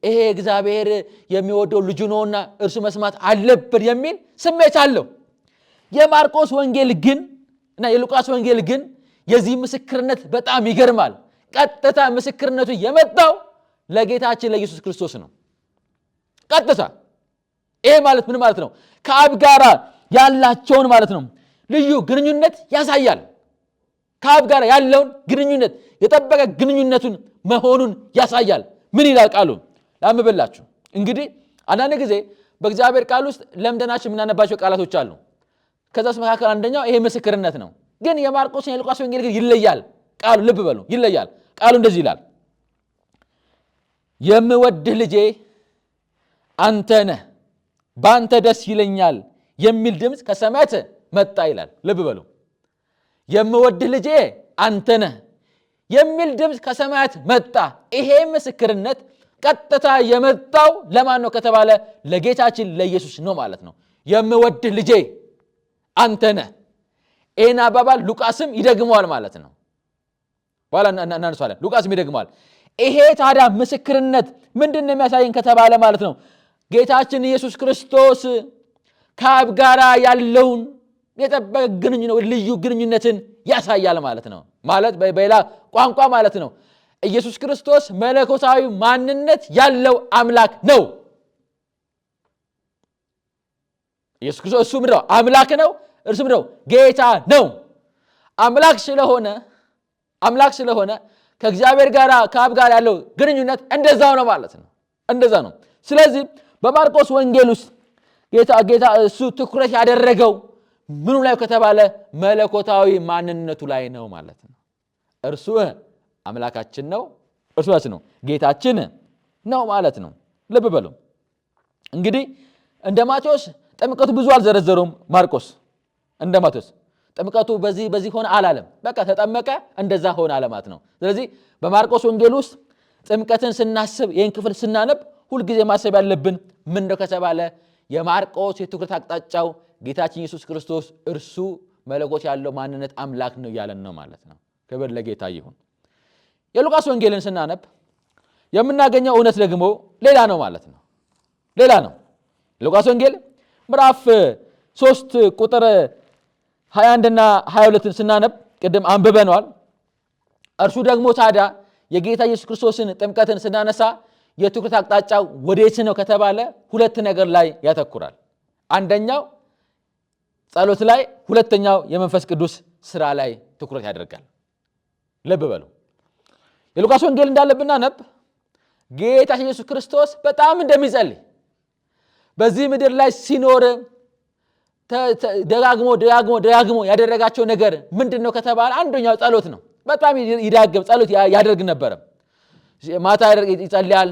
ይሄ እግዚአብሔር የሚወደው ልጁ ነውና እርሱ መስማት አለበት የሚል ስሜት አለው። የማርቆስ ወንጌል ግን እና የሉቃስ ወንጌል ግን የዚህ ምስክርነት በጣም ይገርማል። ቀጥታ ምስክርነቱ የመጣው ለጌታችን ለኢየሱስ ክርስቶስ ነው። ቀጥታ ይሄ ማለት ምን ማለት ነው? ከአብ ጋር ያላቸውን ማለት ነው ልዩ ግንኙነት ያሳያል። ከአብ ጋር ያለውን ግንኙነት የጠበቀ ግንኙነቱን መሆኑን ያሳያል። ምን ይላል ቃሉ? ላምብላችሁ። እንግዲህ አንዳንድ ጊዜ በእግዚአብሔር ቃል ውስጥ ለምደናችን የምናነባቸው ቃላቶች አሉ። ከዛስ መካከል አንደኛው ይሄ ምስክርነት ነው። ግን የማርቆስና የሉቃስ ወንጌል ግን ይለያል። ቃሉ ልብ በሉ ይለያል። ቃሉ እንደዚህ ይላል፣ የምወድህ ልጄ አንተ ነህ፣ በአንተ ደስ ይለኛል የሚል ድምፅ ከሰማያት መጣ ይላል። ልብ በሉ የምወድህ ልጄ አንተ ነህ የሚል ድምፅ ከሰማያት መጣ። ይሄ ምስክርነት ቀጥታ የመጣው ለማን ነው ከተባለ ለጌታችን ለኢየሱስ ነው ማለት ነው። የምወድህ ልጄ አንተ ነህ። ይህን አባባል ሉቃስም ይደግመዋል ማለት ነው። በኋላ እናነሳለን። ሉቃስም ይደግመዋል። ይሄ ታዲያ ምስክርነት ምንድን ነው የሚያሳየን ከተባለ ማለት ነው ጌታችን ኢየሱስ ክርስቶስ ከአብ ጋር ያለውን የጠበቀ ግንኙነት ልዩ ግንኙነትን ያሳያል ማለት ነው። ማለት በሌላ ቋንቋ ማለት ነው ኢየሱስ ክርስቶስ መለኮታዊ ማንነት ያለው አምላክ ነው። ኢየሱስ ክርስቶስ እሱ ምንድነው? አምላክ ነው። እርሱ ምንድነው? ጌታ ነው። አምላክ ስለሆነ ከእግዚአብሔር ጋር ከአብ ጋር ያለው ግንኙነት እንደዛው ነው ማለት ነው። እንደዛ ነው። ስለዚህ በማርቆስ ወንጌል ውስጥ ጌታ እሱ ትኩረት ያደረገው ምኑ ላይ ከተባለ መለኮታዊ ማንነቱ ላይ ነው ማለት ነው። እርሱ አምላካችን ነው፣ እርሱ ነው ጌታችን ነው ማለት ነው። ልብ በሉ እንግዲህ እንደ ማቴዎስ ጥምቀቱ ብዙ አልዘረዘሩም። ማርቆስ እንደ ማቴዎስ ጥምቀቱ በዚህ ሆነ አላለም። በቃ ተጠመቀ እንደዛ ሆነ አለ ማለት ነው። ስለዚህ በማርቆስ ወንጌል ውስጥ ጥምቀትን ስናስብ ይህን ክፍል ስናነብ ሁልጊዜ ማሰብ ያለብን ምን ነው ከተባለ የማርቆስ የትኩረት አቅጣጫው ጌታችን ኢየሱስ ክርስቶስ እርሱ መለኮት ያለው ማንነት አምላክ ነው ያለን ነው ማለት ነው። ክብር ለጌታ ይሁን። የሉቃስ ወንጌልን ስናነብ የምናገኘው እውነት ደግሞ ሌላ ነው ማለት ነው። ሌላ ነው። ሉቃስ ወንጌል ምዕራፍ 3 ቁጥር 21 እና 22 ስናነብ ቅድም አንብበነዋል። እርሱ ደግሞ ታዲያ የጌታ ኢየሱስ ክርስቶስን ጥምቀትን ስናነሳ የትኩረት አቅጣጫው ወዴት ነው ከተባለ ሁለት ነገር ላይ ያተኩራል። አንደኛው ጸሎት ላይ፣ ሁለተኛው የመንፈስ ቅዱስ ስራ ላይ ትኩረት ያደርጋል። ልብ በሉ የሉቃስ ወንጌል እንዳለ ብናነብ ጌታ ኢየሱስ ክርስቶስ በጣም እንደሚጸልይ በዚህ ምድር ላይ ሲኖር ደጋግሞ ያደረጋቸው ነገር ምንድነው ከተባለ አንደኛው ጸሎት ነው። በጣም ይዳገም ጸሎት ያደርግ ነበር። ማታ ይጸልያል፣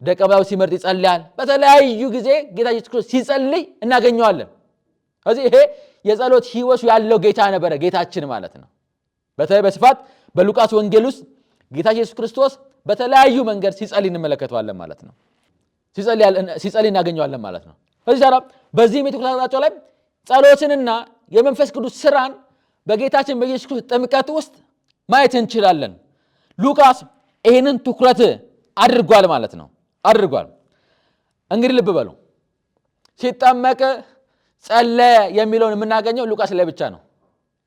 ደቀ መዛሙርት ሲመርጥ ይጸልያል። በተለያዩ ጊዜ ጌታ ኢየሱስ ክርስቶስ ሲጸልይ እናገኘዋለን። ስለዚህ ይሄ የጸሎት ህይወቱ ያለው ጌታ ነበረ፣ ጌታችን ማለት ነው። በተለይ በስፋት በሉቃስ ወንጌል ውስጥ ጌታ ኢየሱስ ክርስቶስ በተለያዩ መንገድ ሲጸልይ እንመለከተዋለን ማለት ነው። ሲጸልይ እናገኘዋለን ማለት ነው። ስለዚህ በዚህም የትኩረት አቅጣጫው ላይ ጸሎትንና የመንፈስ ቅዱስ ስራን በጌታችን በኢየሱስ ክርስቶስ ጥምቀት ውስጥ ማየት እንችላለን። ሉቃስ ይህንን ትኩረት አድርጓል ማለት ነው። አድርጓል። እንግዲህ ልብ በሉ ሲጠመቅ ጸለየ የሚለውን የምናገኘው ሉቃስ ላይ ብቻ ነው።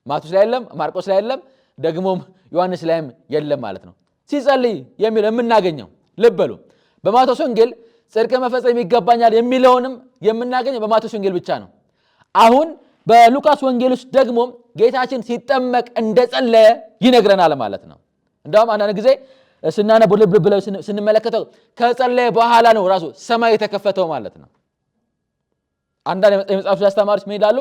ማቴዎስ ላይ የለም፣ ማርቆስ ላይ የለም፣ ደግሞም ዮሐንስ ላይም የለም ማለት ነው። ሲጸልይ የሚለው የምናገኘው ልብ በሉ በማቴዎስ ወንጌል ጽድቅ መፈጸም ይገባኛል የሚለውንም የምናገኘው በማቴዎስ ወንጌል ብቻ ነው። አሁን በሉቃስ ወንጌል ውስጥ ደግሞ ጌታችን ሲጠመቅ እንደጸለየ ይነግረናል ማለት ነው። እንደውም አንዳንድ ጊዜ ስናነብ ልብ ብለው ስንመለከተው ከጸለየ በኋላ ነው ራሱ ሰማይ የተከፈተው ማለት ነው። አንዳንድ የመጽሐፍ አስተማሪዎች ምን ይላሉ?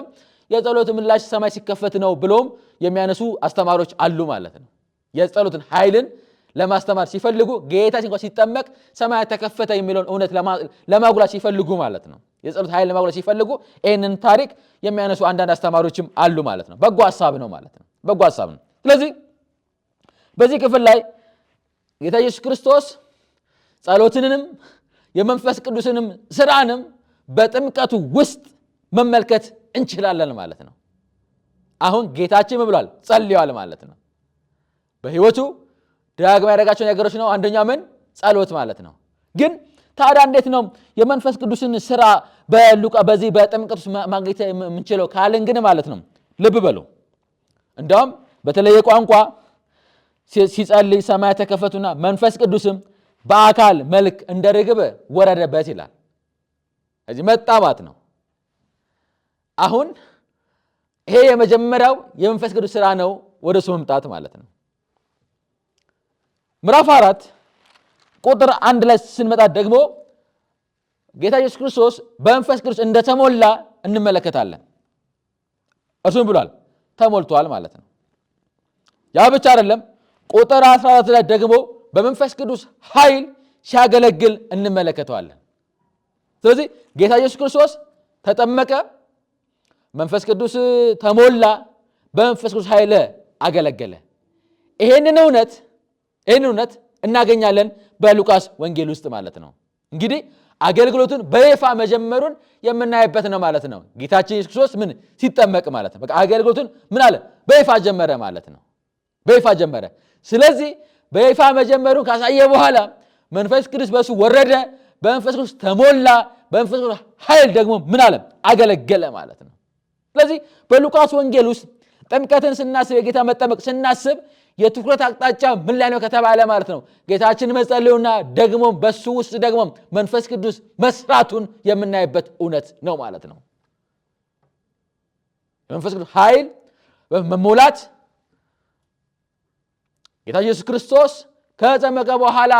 የጸሎት ምላሽ ሰማይ ሲከፈት ነው ብሎም የሚያነሱ አስተማሪዎች አሉ ማለት ነው። የጸሎትን ኃይልን ለማስተማር ሲፈልጉ ጌታችን እንኳን ሲጠመቅ ሰማይ ተከፈተ የሚለውን እውነት ለማጉላት ሲፈልጉ ማለት ነው። የጸሎት ኃይል ለማጉላት ሲፈልጉ ይህንን ታሪክ የሚያነሱ አንዳንድ አስተማሪዎችም አሉ ማለት ነው። በጎ ሐሳብ ነው ማለት ነው። በጎ ሐሳብ ነው። ስለዚህ በዚህ ክፍል ላይ ጌታ ኢየሱስ ክርስቶስ ጸሎትንም የመንፈስ ቅዱስንም ስራንም በጥምቀቱ ውስጥ መመልከት እንችላለን ማለት ነው። አሁን ጌታችን ብሏል፣ ጸልየዋል ማለት ነው። በህይወቱ ዳግም ያደረጋቸው ነገሮች ነው። አንደኛው ምን? ጸሎት ማለት ነው። ግን ታዲያ እንዴት ነው የመንፈስ ቅዱስን ስራ በዚህ በጥምቀት ውስጥ ማግኘት የምንችለው ካልን ግን ማለት ነው ልብ በሉ። እንደውም በተለየ ቋንቋ ሲጸልይ ሰማያት ተከፈቱና መንፈስ ቅዱስም በአካል መልክ እንደ ርግብ ወረደበት ይላል። እዚህ መጣማት ነው። አሁን ይሄ የመጀመሪያው የመንፈስ ቅዱስ ስራ ነው፣ ወደ እሱ መምጣት ማለት ነው። ምዕራፍ 4 ቁጥር 1 ላይ ስንመጣ ደግሞ ጌታ ኢየሱስ ክርስቶስ በመንፈስ ቅዱስ እንደተሞላ እንመለከታለን። እርሱም ብሏል ተሞልቷል ማለት ነው። ያ ብቻ አይደለም። ቁጥር 14 ላይ ደግሞ በመንፈስ ቅዱስ ኃይል ሲያገለግል እንመለከተዋለን። ስለዚህ ጌታ ኢየሱስ ክርስቶስ ተጠመቀ፣ መንፈስ ቅዱስ ተሞላ፣ በመንፈስ ቅዱስ ኃይል አገለገለ። ይሄንን እውነት እናገኛለን በሉቃስ ወንጌል ውስጥ ማለት ነው። እንግዲህ አገልግሎቱን በይፋ መጀመሩን የምናይበት ነው ማለት ነው። ጌታችን ኢየሱስ ክርስቶስ ምን ሲጠመቅ ማለት ነው። በቃ አገልግሎቱን ምን አለ? በይፋ ጀመረ ማለት ነው። በይፋ ጀመረ። ስለዚህ በይፋ መጀመሩን ካሳየ በኋላ መንፈስ ቅዱስ በሱ ወረደ፣ በመንፈስ ቅዱስ ተሞላ፣ በመንፈስ ቅዱስ ኃይል ደግሞ ምን አለ? አገለገለ ማለት ነው። ስለዚህ በሉቃስ ወንጌል ውስጥ ጥምቀትን ስናስብ፣ የጌታ መጠመቅ ስናስብ የትኩረት አቅጣጫ ምን ላይ ነው ከተባለ ማለት ነው ጌታችን መጸለዩና ደግሞ በሱ ውስጥ ደግሞ መንፈስ ቅዱስ መስራቱን የምናይበት እውነት ነው ማለት ነው። መንፈስ ቅዱስ ኃይል መሞላት ጌታ ኢየሱስ ክርስቶስ ከተጠመቀ በኋላ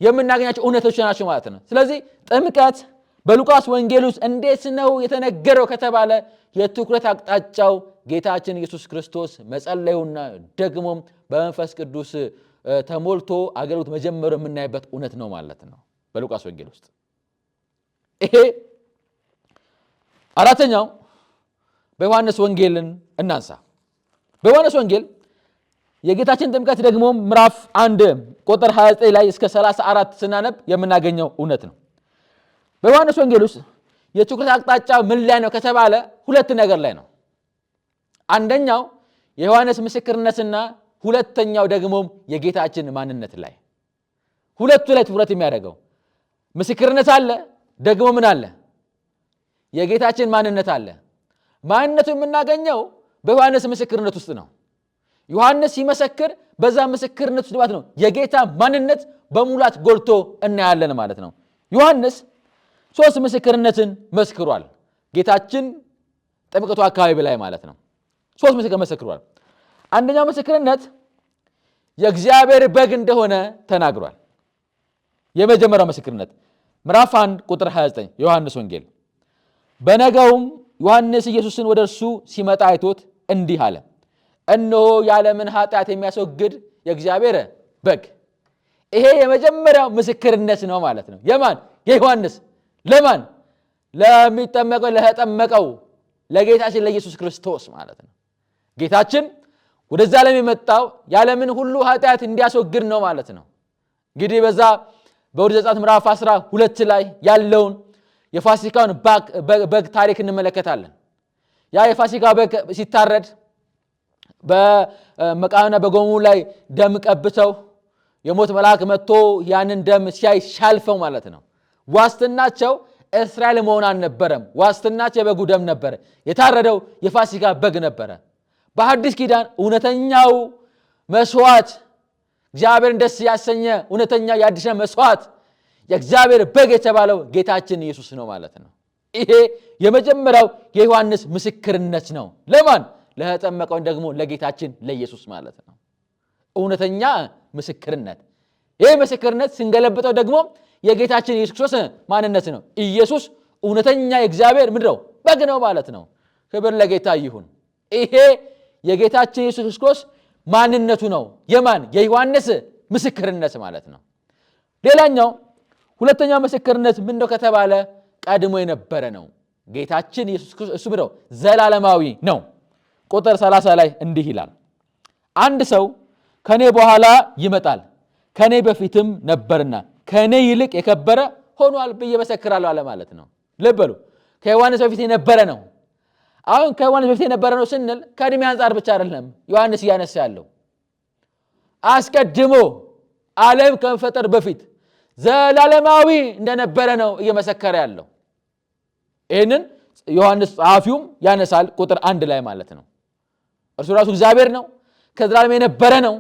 የምናገኛቸው እውነቶች ናቸው ማለት ነው። ስለዚህ ጥምቀት በሉቃስ ወንጌል ውስጥ እንዴት ነው የተነገረው ከተባለ የትኩረት አቅጣጫው ጌታችን ኢየሱስ ክርስቶስ መጸለዩና ደግሞ በመንፈስ ቅዱስ ተሞልቶ አገልግሎት መጀመሩ የምናይበት እውነት ነው ማለት ነው በሉቃስ ወንጌል ውስጥ። ይሄ አራተኛው በዮሐንስ ወንጌልን እናንሳ። በዮሐንስ ወንጌል የጌታችን ጥምቀት ደግሞ ምዕራፍ 1 ቁጥር 29 ላይ እስከ 34 ስናነብ የምናገኘው እውነት ነው። በዮሐንስ ወንጌል ውስጥ የትኩረት አቅጣጫ ምን ላይ ነው ከተባለ ሁለት ነገር ላይ ነው። አንደኛው የዮሐንስ ምስክርነትና ሁለተኛው ደግሞ የጌታችን ማንነት ላይ። ሁለቱ ላይ ትኩረት የሚያደርገው ምስክርነት አለ፣ ደግሞ ምን አለ? የጌታችን ማንነት አለ። ማንነቱ የምናገኘው በዮሐንስ ምስክርነት ውስጥ ነው። ዮሐንስ ሲመሰክር በዛ ምስክርነት ውስጥ ማለት ነው የጌታ ማንነት በሙላት ጎልቶ እናያለን ማለት ነው። ዮሐንስ 3 ምስክርነትን መስክሯል። ጌታችን ጥምቀቱ አካባቢ ላይ ማለት ነው 3 ምስክር መስክሯል። አንደኛው ምስክርነት የእግዚአብሔር በግ እንደሆነ ተናግሯል። የመጀመሪያው ምስክርነት ምዕራፍ 1 ቁጥር 29 ዮሐንስ ወንጌል። በነገውም ዮሐንስ ኢየሱስን ወደ እርሱ ሲመጣ አይቶት እንዲህ አለ፣ እነሆ የዓለምን ኃጢአት የሚያስወግድ የእግዚአብሔር በግ። ይሄ የመጀመሪያው ምስክርነት ነው ማለት ነው። የማን? የዮሐንስ። ለማን? ለሚጠመቀው ለተጠመቀው ለጌታችን ለኢየሱስ ክርስቶስ ማለት ነው። ጌታችን ወደዛ ዓለም የመጣው የዓለምን ሁሉ ኃጢአት እንዲያስወግድ ነው ማለት ነው። እንግዲህ በዛ በኦሪት ዘጸአት ምዕራፍ 12 ላይ ያለውን የፋሲካውን በግ ታሪክ እንመለከታለን። ያ የፋሲካ በግ ሲታረድ በመቃንና በጎሙ ላይ ደም ቀብተው የሞት መልአክ መጥቶ ያንን ደም ሲያይ ሻልፈው ማለት ነው። ዋስትናቸው እስራኤል መሆን አልነበረም። ዋስትናቸው የበጉ ደም ነበረ። የታረደው የፋሲካ በግ ነበረ። በአዲስ ኪዳን እውነተኛው መስዋዕት፣ እግዚአብሔርን ደስ ያሰኘ እውነተኛው የአዲስ መስዋዕት፣ የእግዚአብሔር በግ የተባለው ጌታችን ኢየሱስ ነው ማለት ነው። ይሄ የመጀመሪያው የዮሐንስ ምስክርነት ነው። ለማን? ለተጠመቀው ደግሞ ለጌታችን ለኢየሱስ ማለት ነው። እውነተኛ ምስክርነት። ይህ ምስክርነት ስንገለብጠው ደግሞ የጌታችን ኢየሱስ ክርስቶስ ማንነት ነው። ኢየሱስ እውነተኛ የእግዚአብሔር ምድረው በግ ነው ማለት ነው። ክብር ለጌታ ይሁን። ይሄ የጌታችን ኢየሱስ ክርስቶስ ማንነቱ ነው። የማን የዮሐንስ ምስክርነት ማለት ነው። ሌላኛው ሁለተኛው ምስክርነት ምን ነው ከተባለ ቀድሞ የነበረ ነው። ጌታችን ኢየሱስ ክርስቶስ እሱ ምንድነው? ዘላለማዊ ነው። ቁጥር 30 ላይ እንዲህ ይላል፣ አንድ ሰው ከኔ በኋላ ይመጣል፣ ከኔ በፊትም ነበርና ከኔ ይልቅ የከበረ ሆኗል ብዬ መሰክራለሁ አለ ማለት ነው። ልብ በሉ፣ ከዮሐንስ በፊት የነበረ ነው። አሁን ከዮሐንስ በፊት የነበረ ነው ስንል ከእድሜ አንጻር ብቻ አይደለም ዮሐንስ እያነሳ ያለው። አስቀድሞ ዓለም ከመፈጠር በፊት ዘላለማዊ እንደነበረ ነው እየመሰከረ ያለው። ይህንን ዮሐንስ ጸሐፊውም ያነሳል ቁጥር 1 ላይ ማለት ነው። እርሱ ራሱ እግዚአብሔር ነው፣ ከዘላለም የነበረ ነው፣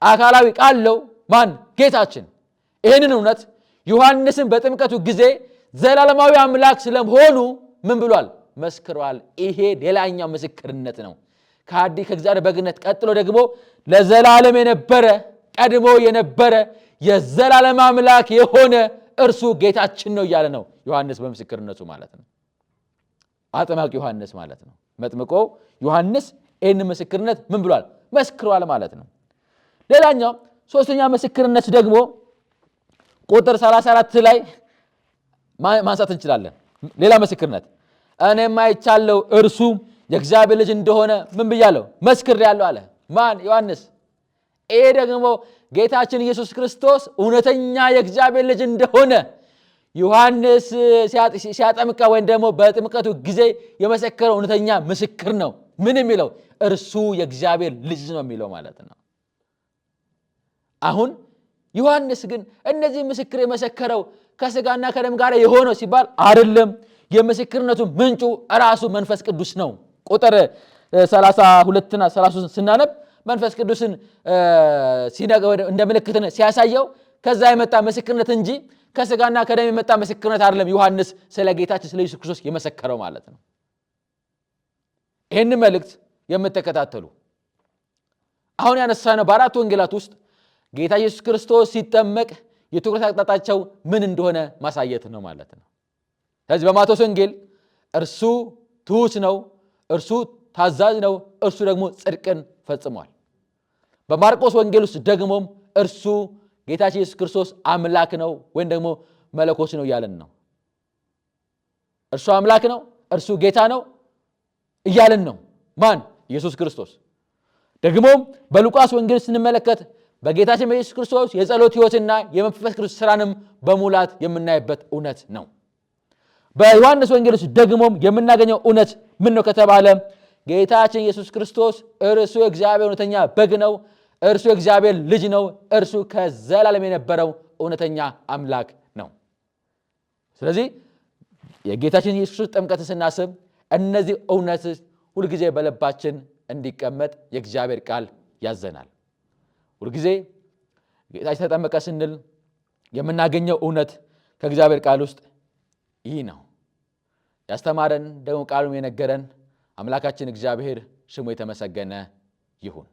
አካላዊ ቃል ነው። ማን? ጌታችን። ይህንን እውነት ዮሐንስን በጥምቀቱ ጊዜ ዘላለማዊ አምላክ ስለመሆኑ ምን ብሏል? መስክሯል። ይሄ ሌላኛው ምስክርነት ነው። ከእግዚአብሔር በግነት ቀጥሎ ደግሞ ለዘላለም የነበረ ቀድሞ የነበረ የዘላለም አምላክ የሆነ እርሱ ጌታችን ነው እያለ ነው ዮሐንስ በምስክርነቱ ማለት ነው። አጥማቂ ዮሐንስ ማለት ነው። መጥምቆ ዮሐንስ ይህን ምስክርነት ምን ብሏል? መስክሯል ማለት ነው። ሌላኛው ሶስተኛ ምስክርነት ደግሞ ቁጥር 34 ላይ ማንሳት እንችላለን። ሌላ ምስክርነት እኔም አይቻለሁ እርሱ የእግዚአብሔር ልጅ እንደሆነ ምን ብያለሁ? መስክሬአለሁ አለ። ማን? ዮሐንስ። ይሄ ደግሞ ጌታችን ኢየሱስ ክርስቶስ እውነተኛ የእግዚአብሔር ልጅ እንደሆነ ዮሐንስ ሲያጠምቀ ወይም ደግሞ በጥምቀቱ ጊዜ የመሰከረው እውነተኛ ምስክር ነው። ምን የሚለው? እርሱ የእግዚአብሔር ልጅ ነው የሚለው ማለት ነው። አሁን ዮሐንስ ግን እነዚህ ምስክር የመሰከረው ከስጋና ከደም ጋር የሆነው ሲባል አይደለም። የምስክርነቱ ምንጩ ራሱ መንፈስ ቅዱስ ነው። ቁጥር 32ና 33 ስናነብ መንፈስ ቅዱስን እንደ ምልክትን ሲያሳየው ከዛ የመጣ ምስክርነት እንጂ ከስጋና ከደም የመጣ ምስክርነት አይደለም ዮሐንስ ስለ ጌታችን ስለ ኢየሱስ ክርስቶስ የመሰከረው ማለት ነው። ይህን መልእክት የምትከታተሉ አሁን ያነሳነው በአራት ወንጌላት ውስጥ ጌታ ኢየሱስ ክርስቶስ ሲጠመቅ የትኩረት አቅጣጫቸው ምን እንደሆነ ማሳየት ነው ማለት ነው። ስለዚህ በማቴዎስ ወንጌል እርሱ ትሑት ነው፣ እርሱ ታዛዥ ነው፣ እርሱ ደግሞ ጽድቅን ፈጽሟል። በማርቆስ ወንጌል ውስጥ ደግሞም እርሱ ጌታችን ኢየሱስ ክርስቶስ አምላክ ነው ወይም ደግሞ መለኮት ነው እያለን ነው። እርሱ አምላክ ነው፣ እርሱ ጌታ ነው እያለን ነው። ማን? ኢየሱስ ክርስቶስ። ደግሞም በሉቃስ ወንጌል ስንመለከት በጌታችን በኢየሱስ ክርስቶስ የጸሎት ሕይወትና የመንፈስ ቅዱስ ሥራንም በሙላት የምናይበት እውነት ነው። በዮሐንስ ወንጌል ውስጥ ደግሞም የምናገኘው እውነት ምን ነው ከተባለ ጌታችን ኢየሱስ ክርስቶስ እርሱ የእግዚአብሔር እውነተኛ በግ ነው፣ እርሱ የእግዚአብሔር ልጅ ነው፣ እርሱ ከዘላለም የነበረው እውነተኛ አምላክ ነው። ስለዚህ የጌታችን ኢየሱስ ክርስቶስ ጥምቀት ስናስብ እነዚህ እውነት ሁልጊዜ በልባችን እንዲቀመጥ የእግዚአብሔር ቃል ያዘናል። ሁልጊዜ ጌታችን ተጠመቀ ስንል የምናገኘው እውነት ከእግዚአብሔር ቃል ውስጥ ይህ ነው። ያስተማረን ደግሞ ቃሉም የነገረን አምላካችን እግዚአብሔር ስሙ የተመሰገነ ይሁን።